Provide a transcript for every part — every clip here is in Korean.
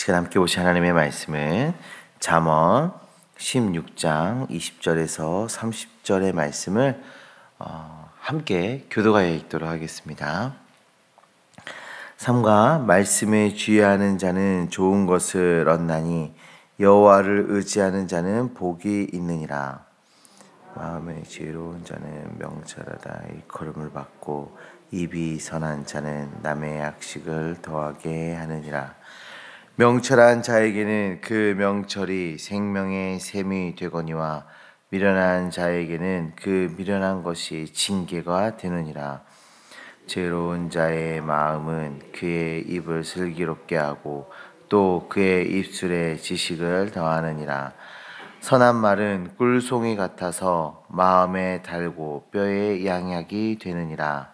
시간 함께 보신 하나님의 말씀은 잠언 16장 20절에서 30절의 말씀을 함께 교도하여 읽도록 하겠습니다. 삼가 말씀에 주의하는 자는 좋은 것을 얻나니 여호와를 의지하는 자는 복이 있느니라. 마음에 지혜로운 자는 명철하다 일컬음을 받고 입이 선한 자는 남의 약식을 더하게 하느니라. 명철한 자에게는 그 명철이 생명의 샘이 되거니와 미련한 자에게는 그 미련한 것이 징계가 되느니라. 지혜로운 자의 마음은 그의 입을 슬기롭게 하고 또 그의 입술에 지식을 더하느니라. 선한 말은 꿀송이 같아서 마음에 달고 뼈에 양약이 되느니라.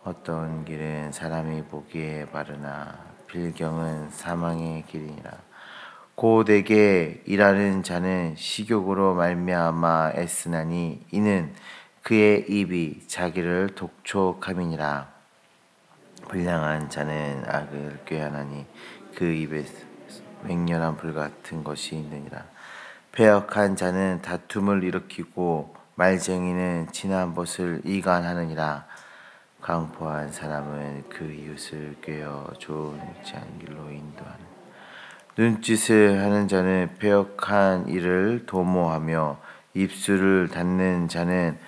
어떤 길은 사람이 보기에 바르나 빌경은 사망의 길이니라. 고되게 일하는 자는 식욕으로 말미암아 애쓰나니 이는 그의 입이 자기를 독촉함이니라. 불량한 자는 악을 꾀하나니 그 입에 맹렬한 불 같은 것이 있느니라. 패역한 자는 다툼을 일으키고 말쟁이는 진한 것을 이간하느니라. 강포한 사람은 그 이웃을 꾀어 좋은 길로 인도하는. 눈짓을 하는 자는 패역한 일을 도모하며 입술을 닫는 자는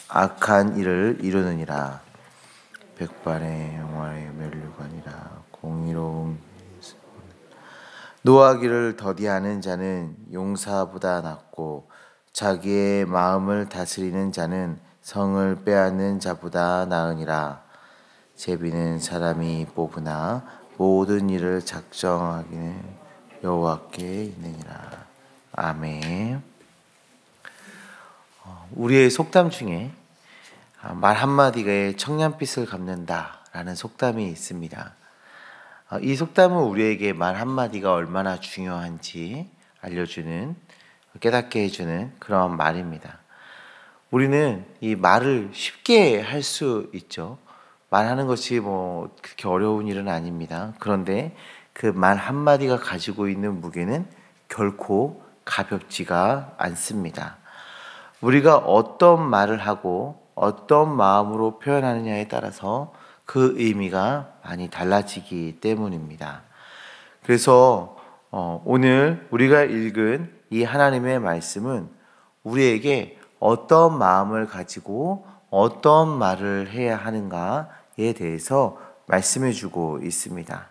악한 일을 이루느니라. 백발의 영화의 면류관이라 공의로운 노하기를 더디하는 자는 용사보다 낫고 자기의 마음을 다스리는 자는 성을 빼앗는 자보다 나으니라. 제비는 사람이 뽑으나 모든 일을 작정하기는 여호와께 있느니라. 아멘. 우리의 속담 중에 말 한마디가 청년빛을 갚는다라는 속담이 있습니다. 이 속담은 우리에게 말 한마디가 얼마나 중요한지 알려주는, 깨닫게 해주는 그런 말입니다. 우리는 이 말을 쉽게 할 수 있죠. 말하는 것이 그렇게 어려운 일은 아닙니다. 그런데 그 말 한마디가 가지고 있는 무게는 결코 가볍지가 않습니다. 우리가 어떤 말을 하고 어떤 마음으로 표현하느냐에 따라서 그 의미가 많이 달라지기 때문입니다. 그래서 오늘 우리가 읽은 이 하나님의 말씀은 우리에게 어떤 마음을 가지고 어떤 말을 해야 하는가에 대해서 말씀해 주고 있습니다.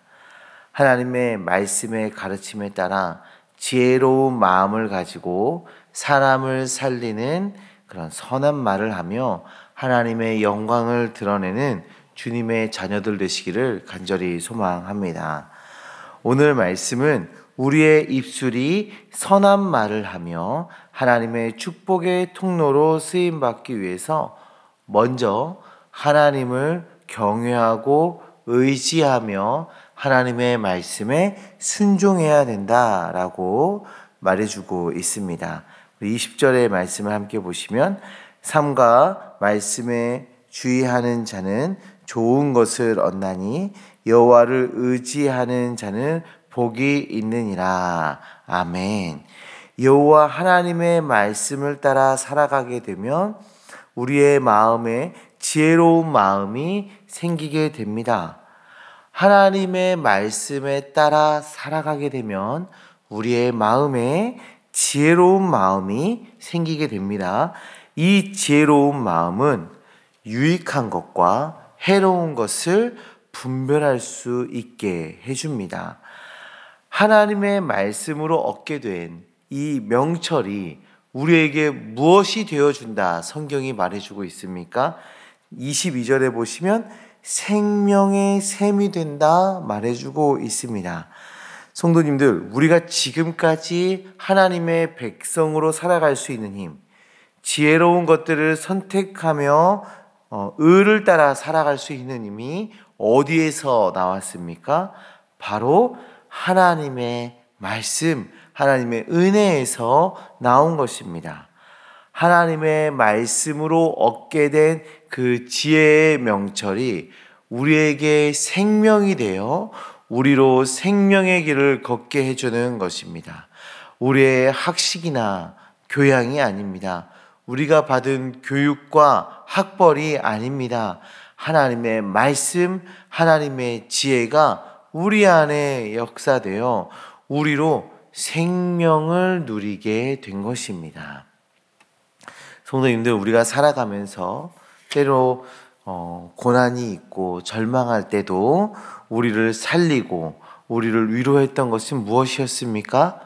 하나님의 말씀의 가르침에 따라 지혜로운 마음을 가지고 사람을 살리는 그런 선한 말을 하며 하나님의 영광을 드러내는 주님의 자녀들 되시기를 간절히 소망합니다. 오늘 말씀은 우리의 입술이 선한 말을 하며 하나님의 축복의 통로로 쓰임받기 위해서 먼저 하나님을 경외하고 의지하며 하나님의 말씀에 순종해야 된다라고 말해주고 있습니다. 20절의 말씀을 함께 보시면 삼가 말씀에 주의하는 자는 좋은 것을 얻나니 여호와를 의지하는 자는 복이 있느니라. 아멘. 여호와 하나님의 말씀을 따라 살아가게 되면 우리의 마음에 지혜로운 마음이 생기게 됩니다. 하나님의 말씀에 따라 살아가게 되면 우리의 마음에 지혜로운 마음이 생기게 됩니다. 이 지혜로운 마음은 유익한 것과 해로운 것을 분별할 수 있게 해줍니다. 하나님의 말씀으로 얻게 된 이 명철이 우리에게 무엇이 되어준다 성경이 말해주고 있습니까? 22절에 보시면 생명의 샘이 된다 말해주고 있습니다. 성도님들, 우리가 지금까지 하나님의 백성으로 살아갈 수 있는 힘, 지혜로운 것들을 선택하며 의를 따라 살아갈 수 있는 힘이 어디에서 나왔습니까? 바로 하나님의 말씀, 하나님의 은혜에서 나온 것입니다. 하나님의 말씀으로 얻게 된 그 지혜의 명철이 우리에게 생명이 되어 우리로 생명의 길을 걷게 해주는 것입니다. 우리의 학식이나 교양이 아닙니다. 우리가 받은 교육과 학벌이 아닙니다. 하나님의 말씀, 하나님의 지혜가 우리 안에 역사되어 우리로 생명을 누리게 된 것입니다. 성도님들, 우리가 살아가면서 때로 고난이 있고 절망할 때도 우리를 살리고 우리를 위로했던 것은 무엇이었습니까?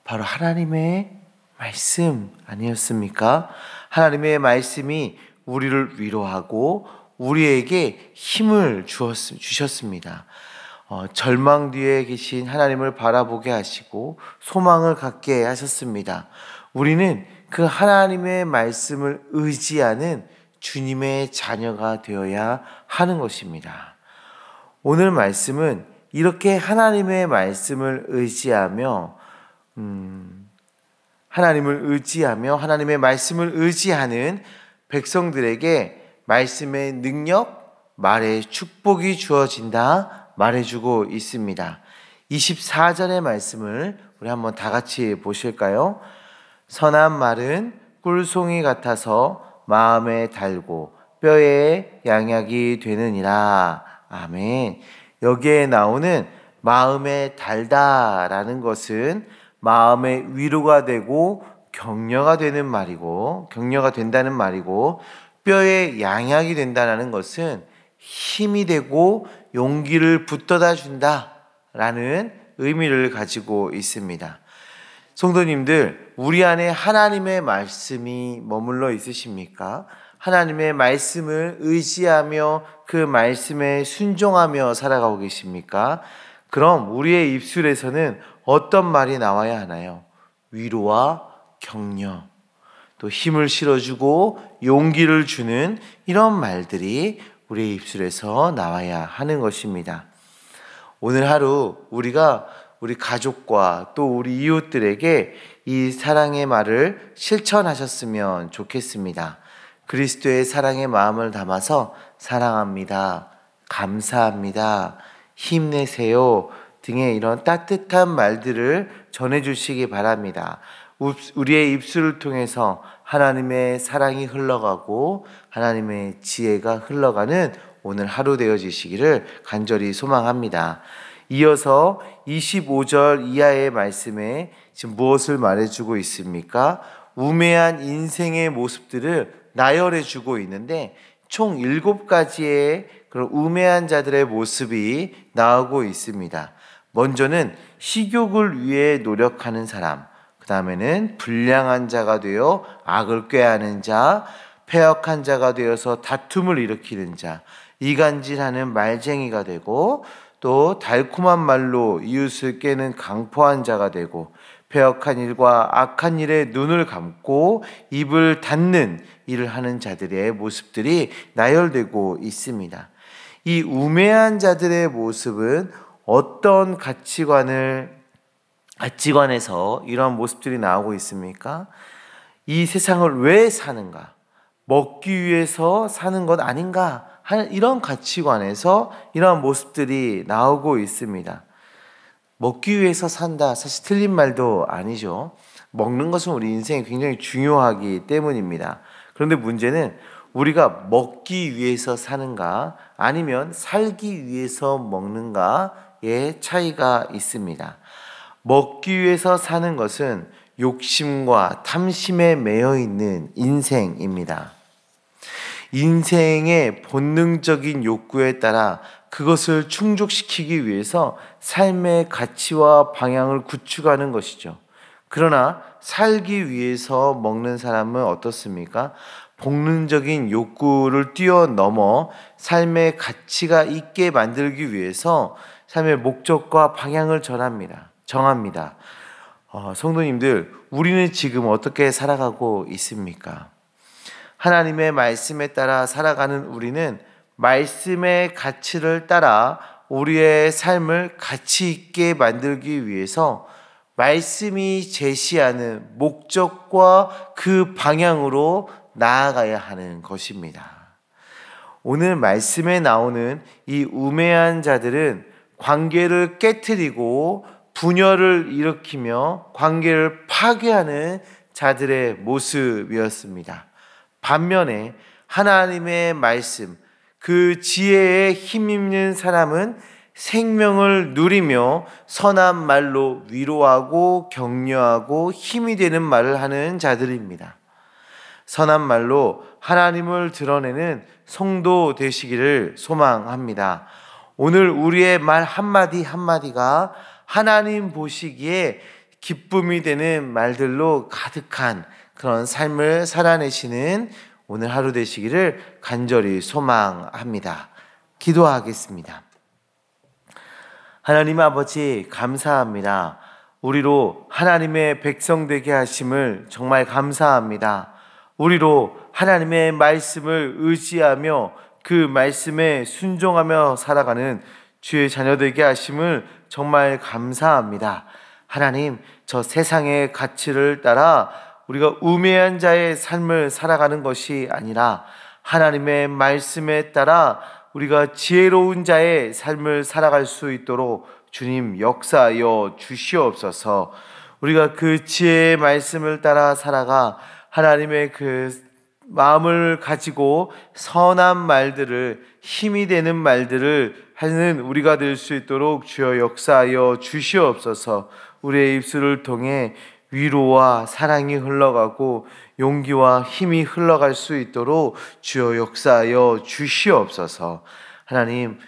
바로 하나님의 말씀 아니었습니까? 하나님의 말씀이 우리를 위로하고 우리에게 힘을 주셨습니다. 절망 뒤에 계신 하나님을 바라보게 하시고 소망을 갖게 하셨습니다. 우리는 그 하나님의 말씀을 의지하는 주님의 자녀가 되어야 하는 것입니다. 오늘 말씀은 이렇게 하나님의 말씀을 의지하며 하나님의 말씀을 의지하는 백성들에게 말씀의 능력, 말의 축복이 주어진다 말해주고 있습니다. 24절의 말씀을 우리 한번 다 같이 보실까요? 선한 말은 꿀송이 같아서 마음에 달고 뼈에 양약이 되느니라. 아멘. 여기에 나오는 마음에 달다라는 것은 마음의 위로가 되고 격려가 된다는 말이고, 뼈에 양약이 된다는 것은 힘이 되고 용기를 붙들어 준다라는 의미를 가지고 있습니다. 성도님들, 우리 안에 하나님의 말씀이 머물러 있으십니까? 하나님의 말씀을 의지하며 그 말씀에 순종하며 살아가고 계십니까? 그럼 우리의 입술에서는 어떤 말이 나와야 하나요? 위로와 격려, 또 힘을 실어주고 용기를 주는 이런 말들이 우리의 입술에서 나와야 하는 것입니다. 오늘 하루 우리가 우리 가족과 또 우리 이웃들에게 이 사랑의 말을 실천하셨으면 좋겠습니다. 그리스도의 사랑의 마음을 담아서 사랑합니다, 감사합니다, 힘내세요 등의 이런 따뜻한 말들을 전해주시기 바랍니다. 우리의 입술을 통해서 하나님의 사랑이 흘러가고 하나님의 지혜가 흘러가는 오늘 하루 되어지시기를 간절히 소망합니다. 이어서 25절 이하의 말씀에 지금 무엇을 말해주고 있습니까? 우매한 인생의 모습들을 나열해주고 있는데 총 7가지의 그런 우매한 자들의 모습이 나오고 있습니다. 먼저는 식욕을 위해 노력하는 사람, 그 다음에는 불량한 자가 되어 악을 꾀하는 자, 패역한 자가 되어서 다툼을 일으키는 자, 이간질하는 말쟁이가 되고, 또 달콤한 말로 이웃을 깨는 강포한 자가 되고, 패역한 일과 악한 일에 눈을 감고 입을 닫는 일을 하는 자들의 모습들이 나열되고 있습니다. 이 우매한 자들의 모습은 어떤 가치관에서 이런 모습들이 나오고 있습니까? 이 세상을 왜 사는가? 먹기 위해서 사는 것 아닌가? 하는 이런 가치관에서 이런 모습들이 나오고 있습니다. 먹기 위해서 산다, 사실 틀린 말도 아니죠. 먹는 것은 우리 인생에 굉장히 중요하기 때문입니다. 그런데 문제는 우리가 먹기 위해서 사는가 아니면 살기 위해서 먹는가의 차이가 있습니다. 먹기 위해서 사는 것은 욕심과 탐심에 매여 있는 인생입니다. 인생의 본능적인 욕구에 따라 그것을 충족시키기 위해서 삶의 가치와 방향을 구축하는 것이죠. 그러나 살기 위해서 먹는 사람은 어떻습니까? 본능적인 욕구를 뛰어넘어 삶의 가치가 있게 만들기 위해서 삶의 목적과 방향을 정합니다. 성도님들, 우리는 지금 어떻게 살아가고 있습니까? 하나님의 말씀에 따라 살아가는 우리는 말씀의 가치를 따라 우리의 삶을 가치 있게 만들기 위해서 말씀이 제시하는 목적과 그 방향으로 나아가야 하는 것입니다. 오늘 말씀에 나오는 이 우매한 자들은 관계를 깨트리고 분열을 일으키며 관계를 파괴하는 자들의 모습이었습니다. 반면에 하나님의 말씀, 그 지혜에 힘입는 사람은 생명을 누리며 선한 말로 위로하고 격려하고 힘이 되는 말을 하는 자들입니다. 선한 말로 하나님을 드러내는 성도 되시기를 소망합니다. 오늘 우리의 말 한마디 한마디가 하나님 보시기에 기쁨이 되는 말들로 가득한 그런 삶을 살아내시는 오늘 하루 되시기를 간절히 소망합니다. 기도하겠습니다. 하나님 아버지, 감사합니다. 우리로 하나님의 백성 되게 하심을 정말 감사합니다. 우리로 하나님의 말씀을 의지하며 그 말씀에 순종하며 살아가는 주의 자녀 되게 하심을 정말 감사합니다. 하나님, 저 세상의 가치를 따라 우리가 우매한 자의 삶을 살아가는 것이 아니라 하나님의 말씀에 따라 우리가 지혜로운 자의 삶을 살아갈 수 있도록 주님 역사하여 주시옵소서. 우리가 그 지혜의 말씀을 따라 살아가 하나님의 그 마음을 가지고 선한 말들을, 힘이 되는 말들을 하는 우리가 될 수 있도록 주여 역사하여 주시옵소서. 우리의 입술을 통해 위로와 사랑이 흘러가고 용기와 힘이 흘러갈 수 있도록 주여 역사하여 주시옵소서. 하나님,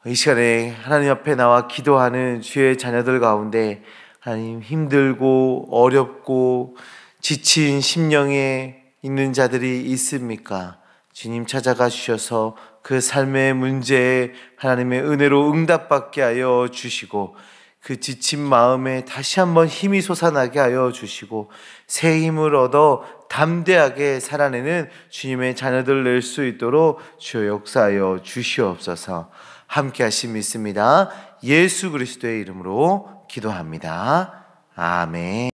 이 시간에 하나님 앞에 나와 기도하는 주의 자녀들 가운데 하나님, 힘들고 어렵고 지친 심령에 있는 자들이 있습니까? 주님 찾아가 주셔서 그 삶의 문제에 하나님의 은혜로 응답받게 하여 주시고 그 지친 마음에 다시 한번 힘이 솟아나게 하여 주시고 새 힘을 얻어 담대하게 살아내는 주님의 자녀들 낼 수 있도록 주여 역사하여 주시옵소서. 함께 하심 믿습니다. 예수 그리스도의 이름으로 기도합니다. 아멘.